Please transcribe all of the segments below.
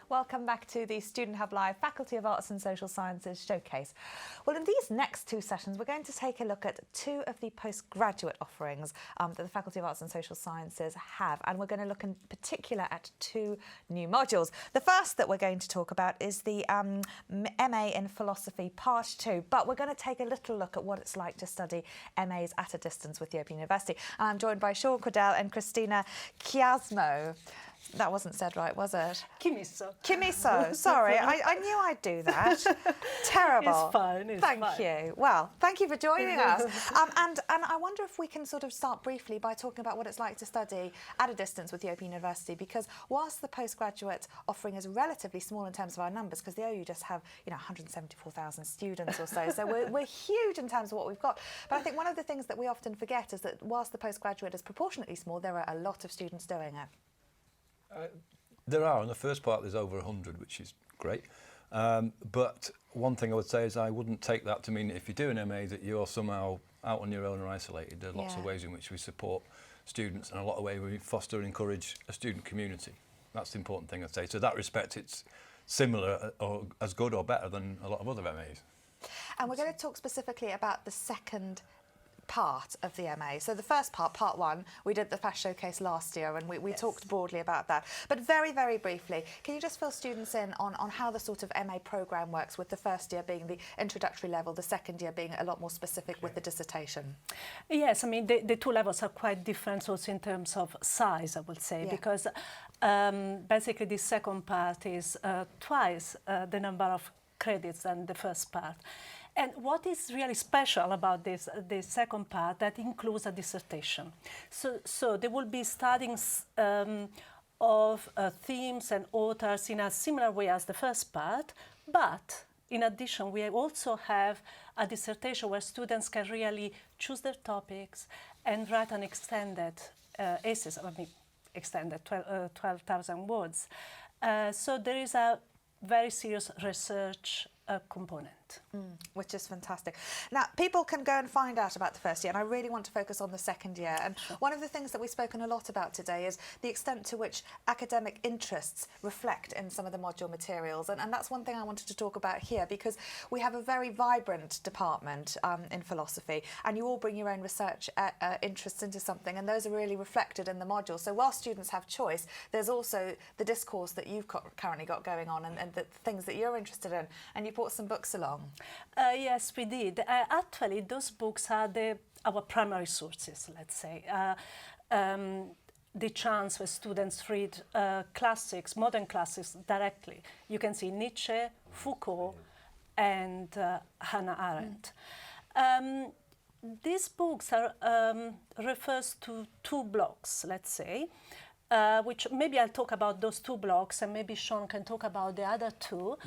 Welcome back to the Student Hub Live Faculty of Arts and Social Sciences Showcase. Well, in these next two sessions, we're going to take a look at two of the postgraduate offerings that the Faculty of Arts and Social Sciences have, and we're going to look in particular at two new modules. The first that we're going to talk about is the MA in Philosophy Part 2, but we're going to take a little look at what it's like to study MAs at a distance with the Open University. And I'm joined by Cordell and Cristina. That wasn't said right, was it? Chimisso. Chimisso. Sorry, I knew I'd do that. Terrible. It's fine. It's fine. Thank you. Well, thank you for joining us. And I wonder if we can sort of start briefly by talking about what it's like to study at a distance with the Open University, because whilst the postgraduate offering is relatively small in terms of our numbers, because the OU just have 174,000 students or so, so we're huge in terms of what we've got. But I think one of the things that we often forget is that whilst the postgraduate is proportionately small, there are a lot of students doing it. There are. In the first part there's over 100, which is great. But one thing I would say is I wouldn't take that to mean that if you do an MA that you're somehow out on your own or isolated. There are lots of ways in which we support students, and a lot of ways we foster and encourage a student community. That's the important thing I'd say. So in that respect it's similar or as good or better than a lot of other MAs. And we're going to talk specifically about the second part of the MA. So the first part, part one, we did the FASS showcase last year, and we talked broadly about that. But very, very briefly, can you just fill students in on how the sort of MA programme works, with the first year being the introductory level, the second year being a lot more specific with the dissertation? Yes, I mean, the two levels are quite different also in terms of size, I would say, because basically the second part is twice the number of credits than the first part. And what is really special about this second part, that includes a dissertation. So there will be studies of themes and authors in a similar way as the first part, but in addition, we also have a dissertation where students can really choose their topics and write an extended essay, I mean, extended 12,000 words. So there is a very serious research component. Which is fantastic. Now, people can go and find out about the first year, and I really want to focus on the second year. And one of the things that we've spoken a lot about today is the extent to which academic interests reflect in some of the module materials. And that's one thing I wanted to talk about here, because we have a very vibrant department in philosophy, and you all bring your own research interests into something, and those are really reflected in the module. So while students have choice, there's also the discourse that you've currently got going on, and the things that you're interested in, and you brought some books along. Yes, we did. Actually, those books are our primary sources, let's say. The chance for students read classics, modern classics directly. You can see Nietzsche, Foucault, and Hannah Arendt. These books refers to two blocks, let's say, which maybe I'll talk about those two blocks, and maybe Sean can talk about the other two.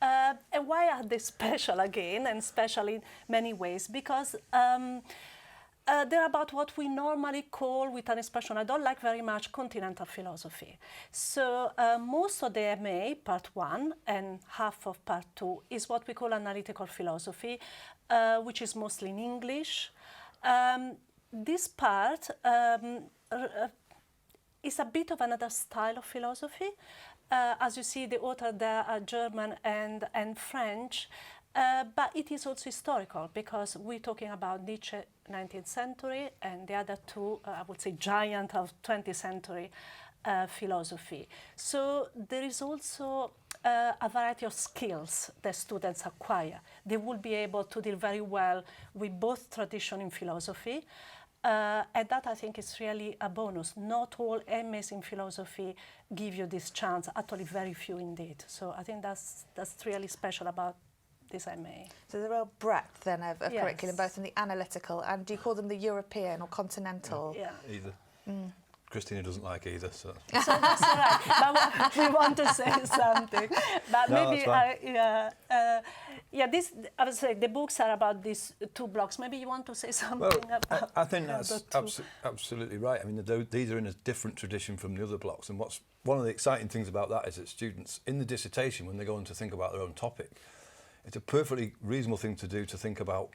And why are they special again, and special in many ways? Because they're about what we normally call, with an expression I don't like very much, continental philosophy. So most of the MA, part 1, and half of part 2 is what we call analytical philosophy, which is mostly in English. This part is a bit of another style of philosophy. As you see, the authors there are German and French, but it is also historical, because we're talking about Nietzsche, 19th century, and the other two, I would say, giant of 20th century philosophy. So there is also a variety of skills that students acquire. They will be able to deal very well with both tradition in philosophy, and that, I think, is really a bonus. Not all MAs in philosophy give you this chance, actually very few indeed. So I think that's really special about this MA. So there's a real breadth then of curriculum, both in the analytical, and do you call them the European or continental? Yeah. Either. Cristina doesn't like either, so that's all right. But we want to say something. But no, maybe, this, I would say the books are about these two blocks. Maybe you want to say something about. I think that's absolutely right. I mean, these are in a different tradition from the other blocks, and one of the exciting things about that is that students in the dissertation, when they go on to think about their own topic, it's a perfectly reasonable thing to do to think about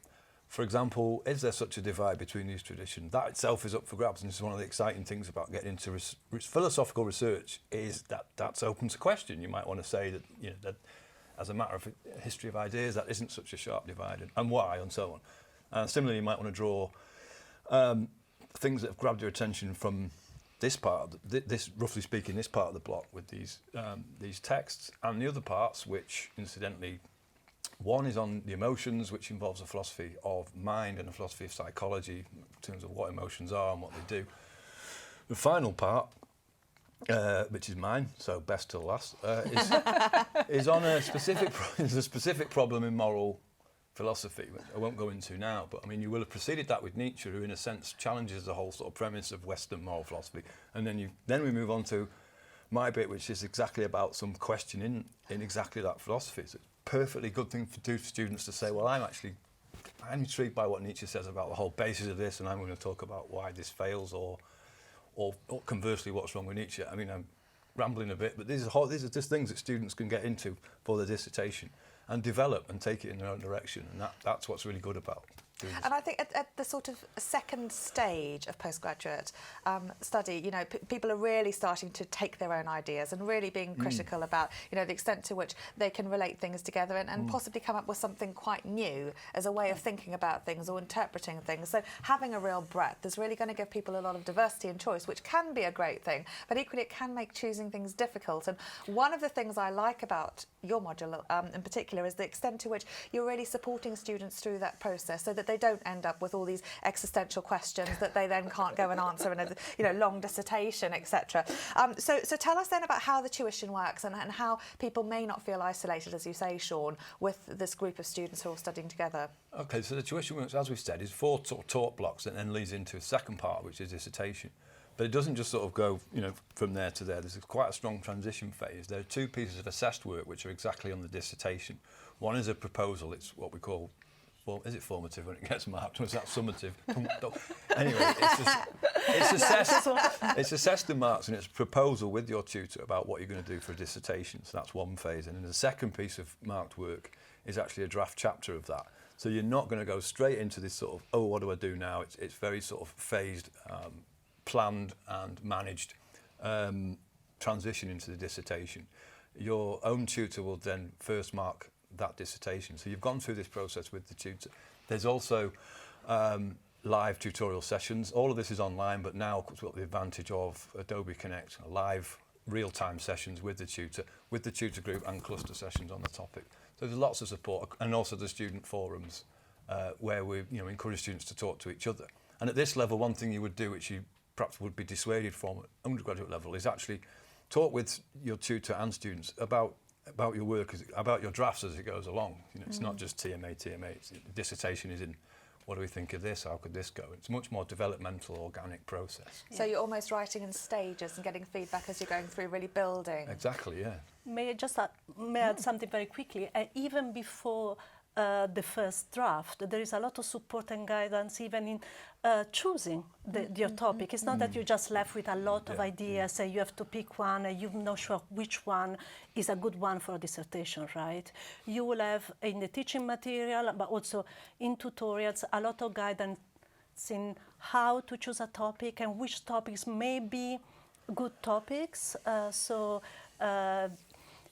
For example, is there such a divide between these traditions? That itself is up for grabs, and this is one of the exciting things about getting into philosophical research, is that that's open to question. You might want to say that, you know, that as a matter of history of ideas, that isn't such a sharp divide, and why, and so on. Similarly, you might want to draw things that have grabbed your attention from this part, this roughly speaking, this part of the block with these texts, and the other parts, which incidentally, one is on the emotions, which involves a philosophy of mind and a philosophy of psychology in terms of what emotions are and what they do. The final part, which is mine, so best till last, is on a specific problem in moral philosophy, which I won't go into now, but I mean, you will have preceded that with Nietzsche, who in a sense challenges the whole sort of premise of Western moral philosophy, and then we move on to my bit, which is exactly about some question in exactly that philosophy. So it's a perfectly good thing to do for students to say, well, I'm intrigued by what Nietzsche says about the whole basis of this, and I'm going to talk about why this fails, or conversely, what's wrong with Nietzsche. I mean, I'm rambling a bit, but these are just things that students can get into for their dissertation and develop and take it in their own direction, and that's what's really good about doing this. And I think at the sort of second stage of postgraduate study, you know, people are really starting to take their own ideas and really being critical about, you know, the extent to which they can relate things together and possibly come up with something quite new as a way of thinking about things or interpreting things. So having a real breadth is really going to give people a lot of diversity and choice, which can be a great thing, but equally it can make choosing things difficult. And one of the things I like about your module in particular is the extent to which you're really supporting students through that process, so that they don't end up with all these existential questions that they then can't go and answer in a, you know, long dissertation, etc. So tell us then about how the tuition works and how people may not feel isolated, as you say, Sean, with this group of students who are all studying together. Okay, so the tuition works, as we've said, is 4 sort of taught blocks and then leads into a second part, which is dissertation. But it doesn't just sort of go, you know, from there to there. There's quite a strong transition phase. There are 2 pieces of assessed work which are exactly on the dissertation. One is a proposal. It's what we call, well, is it formative when it gets marked, or is that summative? Anyway, it's assessed and marked, and it's a proposal with your tutor about what you're going to do for a dissertation. So that's one phase. And then the second piece of marked work is actually a draft chapter of that. So you're not going to go straight into this sort of, oh, what do I do now? It's very sort of phased, planned and managed transition into the dissertation. Your own tutor will then first mark that dissertation. So you've gone through this process with the tutor. There's also live tutorial sessions. All of this is online, but now we've got the advantage of Adobe Connect, live real-time sessions with the tutor group, and cluster sessions on the topic. So there's lots of support, and also the student forums where we, you know, encourage students to talk to each other. And at this level, one thing you would do, which you perhaps would be dissuaded from at undergraduate level, is actually talk with your tutor and students about your work, about your drafts as it goes along. You know, it's not just TMA. The dissertation is in, what do we think of this? How could this go? It's a much more developmental, organic process. So you're almost writing in stages and getting feedback as you're going through, really building. Exactly, yeah. May I just add something very quickly? Even before the first draft, there is a lot of support and guidance even in choosing your topic. It's not that you're just left with a lot of ideas and you have to pick one and you're not sure which one is a good one for a dissertation, right? You will have in the teaching material, but also in tutorials, a lot of guidance in how to choose a topic and which topics may be good topics.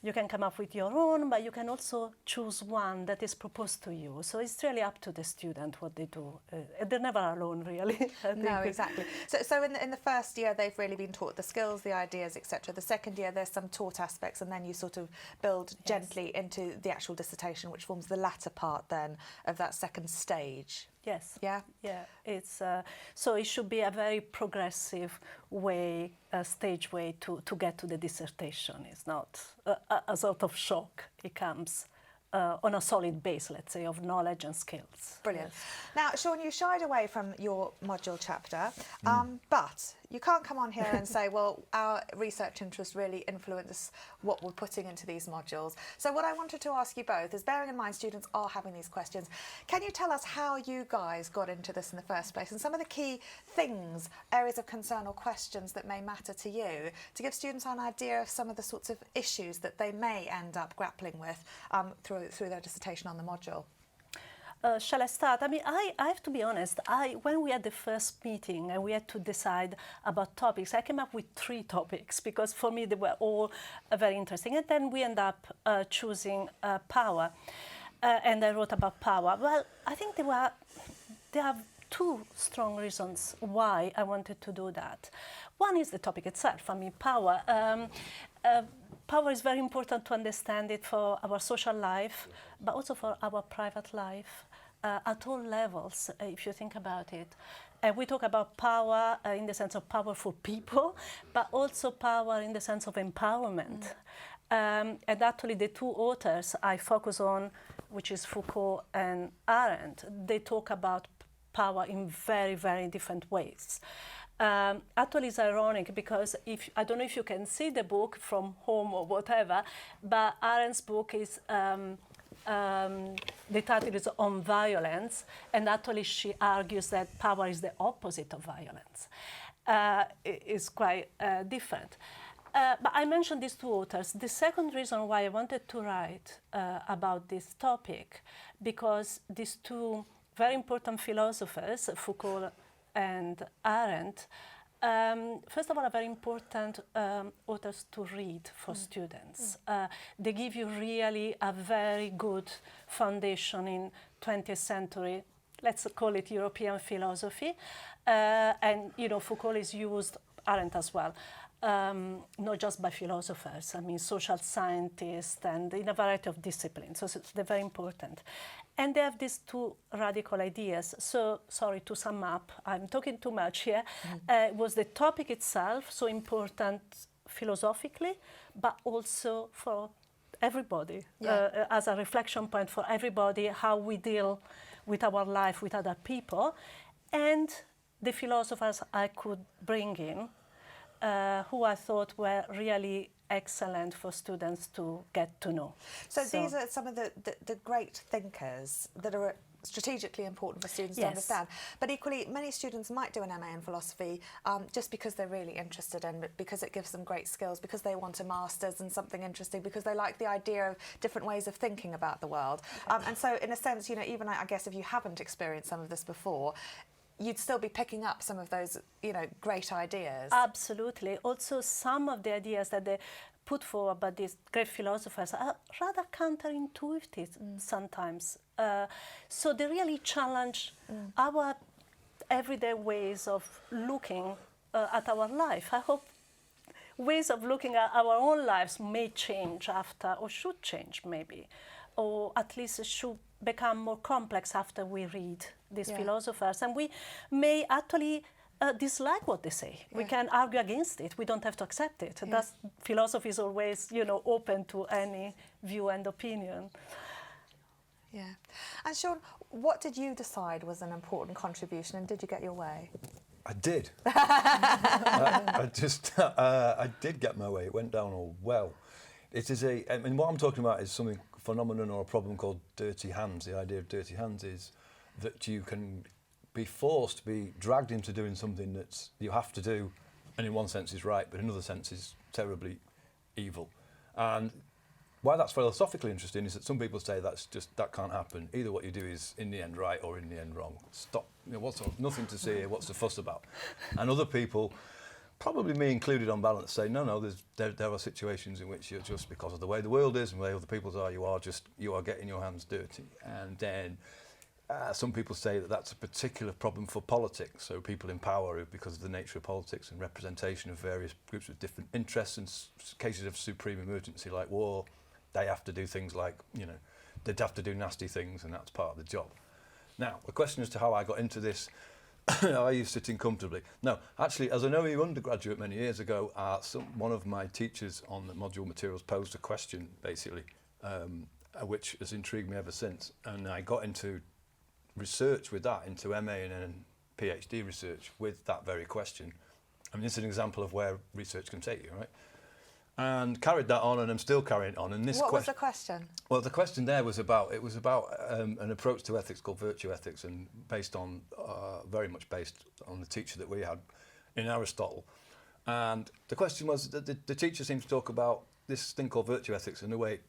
You can come up with your own, but you can also choose one that is proposed to you. So it's really up to the student what they do. They're never alone, really. No, exactly. So in the first year, they've really been taught the skills, the ideas, etc. The second year, there's some taught aspects, and then you sort of build gently into the actual dissertation, which forms the latter part then of that second stage. Yes. Yeah. Yeah. It's so it should be a very progressive way, stage way to get to the dissertation. It's not a sort of shock. It comes on a solid base, let's say, of knowledge and skills. Brilliant. Yes. Now, Sean, you shied away from your module chapter, but you can't come on here and say, well, our research interests really influence what we're putting into these modules. So what I wanted to ask you both is, bearing in mind students are having these questions, can you tell us how you guys got into this in the first place and some of the key things, areas of concern or questions that may matter to you, to give students an idea of some of the sorts of issues that they may end up grappling with through their dissertation on the module? Shall I start? I mean, I have to be honest. When we had the first meeting and we had to decide about topics, I came up with 3 topics because for me they were all very interesting. And then we end up choosing power. And I wrote about power. Well, I think there are 2 strong reasons why I wanted to do that. One is the topic itself. I mean, power. Power is very important to understand it for our social life, but also for our private life at all levels, if you think about it. And we talk about power in the sense of powerful people, but also power in the sense of empowerment. And actually the 2 authors I focus on, which is Foucault and Arendt, they talk about power in very, very different ways. Actually, it's ironic because I don't know if you can see the book from home or whatever, but Arendt's book is, the title is On Violence, and actually she argues that power is the opposite of violence. It's quite different. But I mentioned these 2 authors. The second reason why I wanted to write about this topic, because these 2 very important philosophers, Foucault and Arendt, first of all, are very important authors to read for students. They give you really a very good foundation in 20th century, let's call it European philosophy. And, you know, Foucault is used, Arendt as well, not just by philosophers, I mean social scientists and in a variety of disciplines, so they're very important. And they have these 2 radical ideas. So, sorry, to sum up, I'm talking too much here, was the topic itself so important philosophically, but also for everybody, as a reflection point for everybody, how we deal with our life, with other people, and the philosophers I could bring in, who I thought were really excellent for students to get to know. So these are some of the great thinkers that are strategically important for students to understand. But equally, many students might do an MA in philosophy just because they're really interested in it, because it gives them great skills, because they want a master's in something interesting, because they like the idea of different ways of thinking about the world. And so in a sense, you know, even I guess if you haven't experienced some of this before, you'd still be picking up some of those, you know, great ideas. Absolutely. Also, some of the ideas that they put forward by these great philosophers are rather counterintuitive sometimes. So they really challenge our everyday ways of looking at our life. I hope ways of looking at our own lives may change after, or should change maybe, or at least should become more complex after we read these philosophers. And we may actually dislike what they say. We can argue against it. We don't have to accept it. That's, philosophy is always, you know, open to any view and opinion. Yeah. And Sean, what did you decide was an important contribution, and did you get your way? I did. I did get my way. It went down all well. It is I mean, what I'm talking about is something, phenomenon or a problem called dirty hands. The idea of dirty hands is that you can be forced to be dragged into doing something that you have to do, and in one sense is right, but in another sense is terribly evil. And why that's philosophically interesting is that some people say that can't happen. Either what you do is in the end right or in the end wrong. Stop. You know, nothing to see here. What's the fuss about? And other people, probably me included on balance, say no. There are situations in which you're just, because of the way the world is and the way other people's are, you are getting your hands dirty. And then some people say that that's a particular problem for politics. So people in power, because of the nature of politics and representation of various groups with different interests, in cases of supreme emergency like war, they have to do things like, you know, they'd have to do nasty things, and that's part of the job. Now, the question as to how I got into this, are you sitting comfortably? No, actually, as I know you undergraduate many years ago, one of my teachers on the module materials posed a question, basically, which has intrigued me ever since. And I got into research with that, into MA and then PhD research with that very question. I mean, this is an example of where research can take you, right? And carried that on, and I'm still carrying it on. And this what was the question? Well, the question there was about an approach to ethics called virtue ethics, and based on very much based on the teacher that we had in Aristotle. And the question was that the teacher seems to talk about this thing called virtue ethics in a way,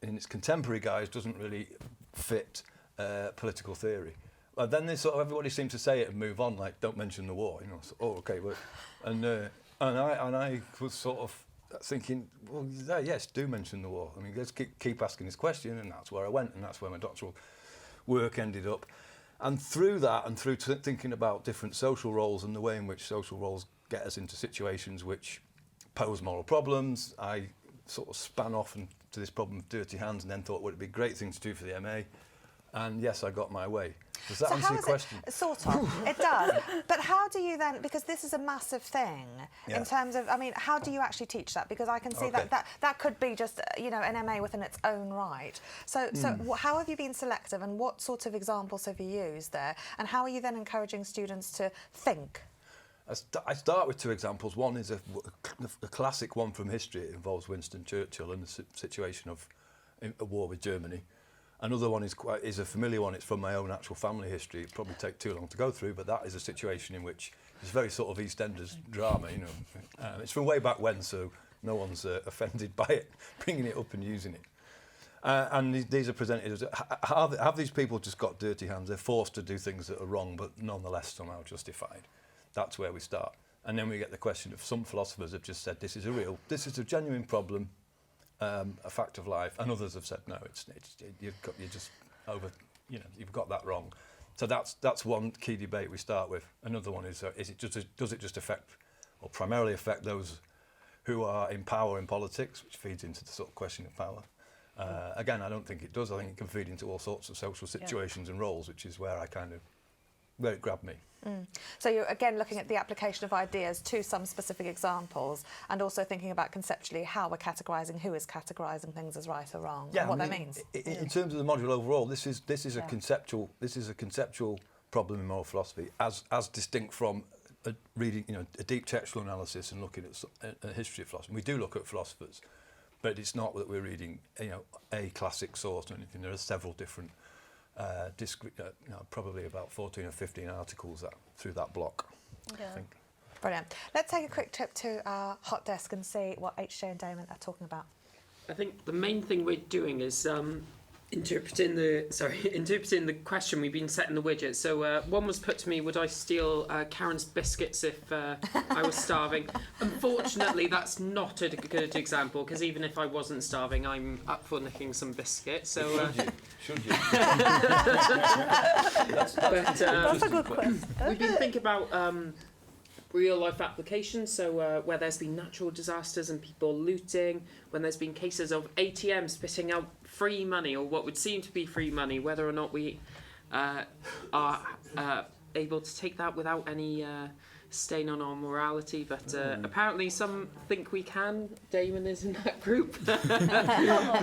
in its contemporary guise, doesn't really fit political theory. But then everybody seemed to say it and move on, like, don't mention the war, you know. So, oh, okay, well, and I was sort of thinking, well, yes, do mention the war. I mean, let's keep asking this question, and that's where I went, and that's where my doctoral work ended up. And through that, and through thinking about different social roles and the way in which social roles get us into situations which pose moral problems, I sort of span off into this problem of dirty hands, and then thought, would it be a great thing to do for the MA? And yes, I got my way. Does that answer your question? Sort of. It does. But how do you then, because this is a massive thing in terms of, I mean, how do you actually teach that? Because I can see that could be just, you know, an MA within its own right. So how have you been selective, and what sort of examples have you used there? And how are you then encouraging students to think? I start with two examples. One is a classic one from history. It involves Winston Churchill and the situation of a war with Germany. Another one is a familiar one. It's from my own actual family history. It'd probably take too long to go through, but that is a situation in which it's very sort of EastEnders drama, you know. It's from way back when, so no one's offended by it, bringing it up and using it. And these are presented as, have these people just got dirty hands? They're forced to do things that are wrong, but nonetheless somehow justified. That's where we start. And then we get the question of, some philosophers have just said, this is a genuine problem, a fact of life, and others have said no, you're just over, you know, you've got that wrong. So that's one key debate we start with. Another one is does it just affect, or primarily affect, those who are in power in politics, which feeds into the sort of question of power. Again, I don't think it does. I think it can feed into all sorts of social situations and roles, which is where it grabbed me. So you're again looking at the application of ideas to some specific examples, and also thinking about conceptually how we're categorising, who is categorising things as right or wrong, and what that means. In terms of the module overall, this is a conceptual problem in moral philosophy, as distinct from reading, you know, a deep textual analysis and looking at a history of philosophy. We do look at philosophers, but it's not that we're reading, you know, a classic source or anything. There are several different. Probably about 14 or 15 articles through that block, I think. Brilliant. Let's take a quick trip to our hot desk and see what HJ and Damon are talking about. I think the main thing we're doing is interpreting the question we've been set in the widget. So one was put to me, would I steal Karen's biscuits if I was starving? Unfortunately, that's not a good example, because even if I wasn't starving, I'm up for nicking some biscuits. So Should you? That's a good question. We've been thinking about real life applications, so where there's been natural disasters and people looting, when there's been cases of ATMs spitting out free money, or what would seem to be free money, whether or not we are able to take that without any stain on our morality, but apparently some think we can. Damon is in that group.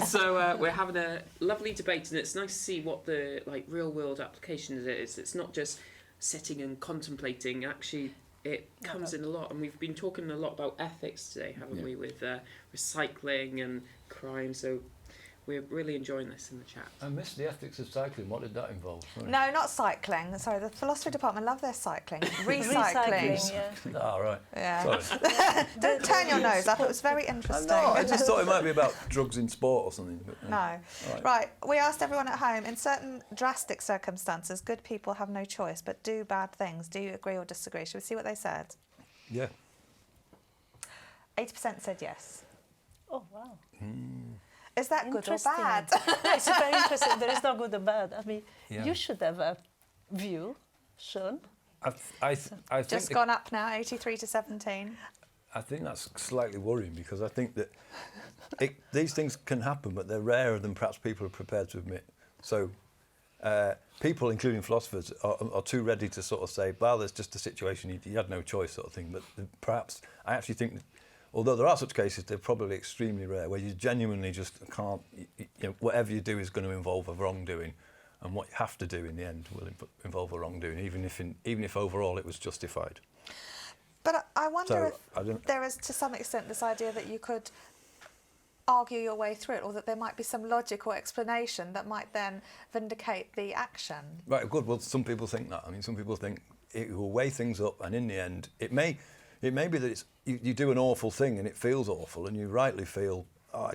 So we're having a lovely debate, and it's nice to see what the real world application is. It's not just sitting and contemplating. Actually, it comes in a lot, and we've been talking a lot about ethics today, haven't we, with recycling and crime. So we're really enjoying this in the chat. I missed the ethics of cycling. What did that involve? Sorry. No, not cycling. Sorry, the philosophy department love their cycling. Recycling. Oh, right. Yeah. Sorry. Don't turn your nose up. It was very interesting. I just thought it might be about drugs in sport or something. But, no. Right. We asked everyone at home, in certain drastic circumstances, good people have no choice but do bad things. Do you agree or disagree? Shall we see what they said? Yeah. 80% said yes. Oh, wow. Is that good or bad? It's very interesting. There is no good or bad. I mean, you should have a view, Sean. I think just gone up now, 83 to 17. I think that's slightly worrying, because I think that these things can happen, but they're rarer than perhaps people are prepared to admit. So people, including philosophers, are too ready to sort of say, well, there's just a situation, you had no choice sort of thing. But perhaps I actually think that, although there are such cases, they're probably extremely rare, where you genuinely just can't, you know, whatever you do is going to involve a wrongdoing, and what you have to do in the end will involve a wrongdoing, even if overall it was justified. But I wonder if there is, to some extent, this idea that you could argue your way through it, or that there might be some logical explanation that might then vindicate the action. Right, good. Well, some people think that. I mean, some people think it will weigh things up, and in the end, it may be that you do an awful thing and it feels awful, and you rightly feel oh,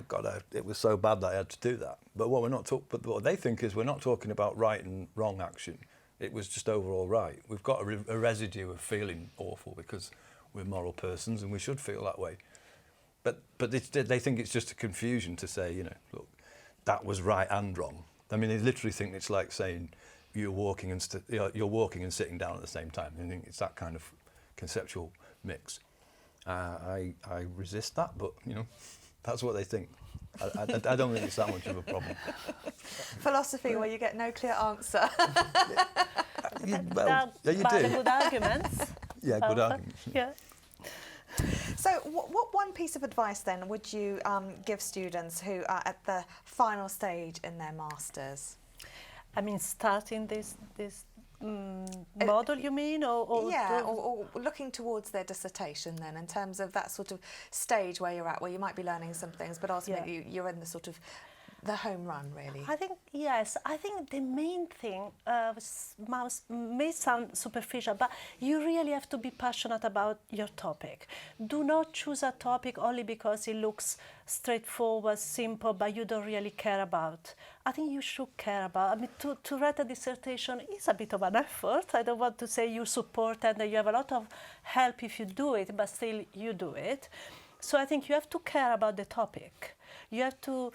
it was so bad that I had to do that. But what they think is we're not talking about right and wrong action. It was just overall right. We've got a residue of feeling awful because we're moral persons and we should feel that way. But they think it's just a confusion to say, look, that was right and wrong. I mean, they literally think it's like saying you're walking and sitting down at the same time. They think it's that kind of conceptual mix. I resist that, but that's what they think. I don't think it's that much of a problem. Philosophy where you get no clear answer. You do. Good arguments. Yeah, good arguments. Yeah. So what one piece of advice then would you give students who are at the final stage in their masters? I mean, starting this model, you mean? Or looking towards their dissertation then, in terms of that sort of stage where you're at, where you might be learning some things, but ultimately you're in the sort of the home run, really. I think, yes. I think the main thing may sound superficial, but you really have to be passionate about your topic. Do not choose a topic only because it looks straightforward, simple, but you don't really care about. I think you should care about. I mean, to write a dissertation is a bit of an effort. I don't want to say you support and that you have a lot of help if you do it, but still you do it. So I think you have to care about the topic. You have to...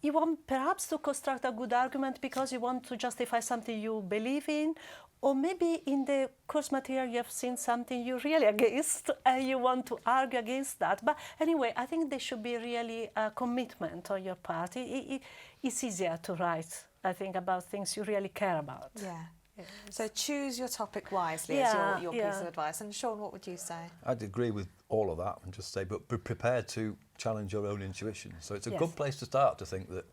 you want perhaps to construct a good argument because you want to justify something you believe in, or maybe in the course material you have seen something you're really against and you want to argue against that. But anyway, I think there should be really a commitment on your part. It's easier to write, I think, about things you really care about. Yeah. So choose your topic wisely is your piece of advice. And Sean, what would you say? I'd agree with all of that and just say, but be prepared to challenge your own intuition. So it's a good place to start to think that,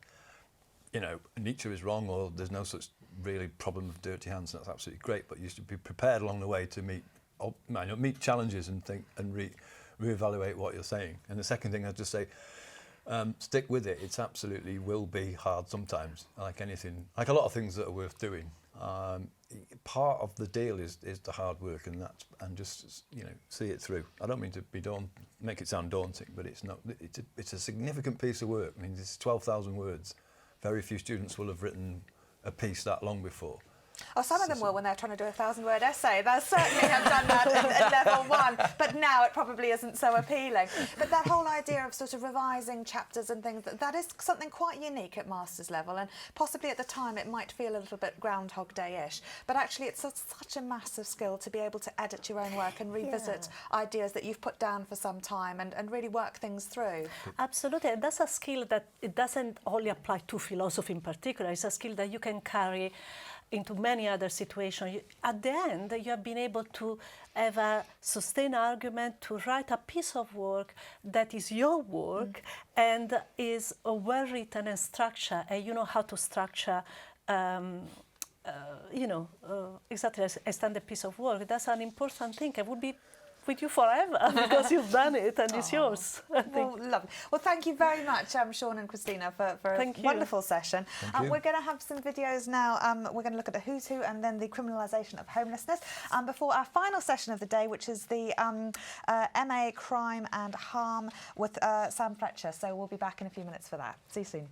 Nietzsche is wrong or there's no such really problem of dirty hands. That's absolutely great, but you should be prepared along the way to meet challenges and think and reevaluate what you're saying. And the second thing I'd just say, stick with it. It's absolutely will be hard sometimes, like anything, like a lot of things that are worth doing. Part of the deal is the hard work, and just see it through. I don't mean to make it sound daunting, but it's not. It's a significant piece of work. I mean, it's 12,000 words. Very few students will have written a piece that long before. Oh, some of them will when they're trying to do a 1,000-word essay. They certainly have done that at level 1, but now it probably isn't so appealing. But that whole idea of sort of revising chapters and things, that is something quite unique at master's level, and possibly at the time it might feel a little bit Groundhog Day-ish, but actually it's such a massive skill to be able to edit your own work and revisit ideas that you've put down for some time and really work things through. Absolutely, and that's a skill that it doesn't only apply to philosophy in particular. It's a skill that you can carry into many other situations. At the end, you have been able to have a sustained argument, to write a piece of work that is your work and is well-written and structured, and you know how to structure exactly a standard piece of work. That's an important thing. I would be with you forever because you've done it and it's yours. Well, lovely. Well, thank you very much, Sean and Cristina, for a wonderful session. We're going to have some videos now. We're going to look at the who's who and then the criminalisation of homelessness before our final session of the day, which is the MA Crime and Harm with Sam Fletcher. So we'll be back in a few minutes for that. See you soon.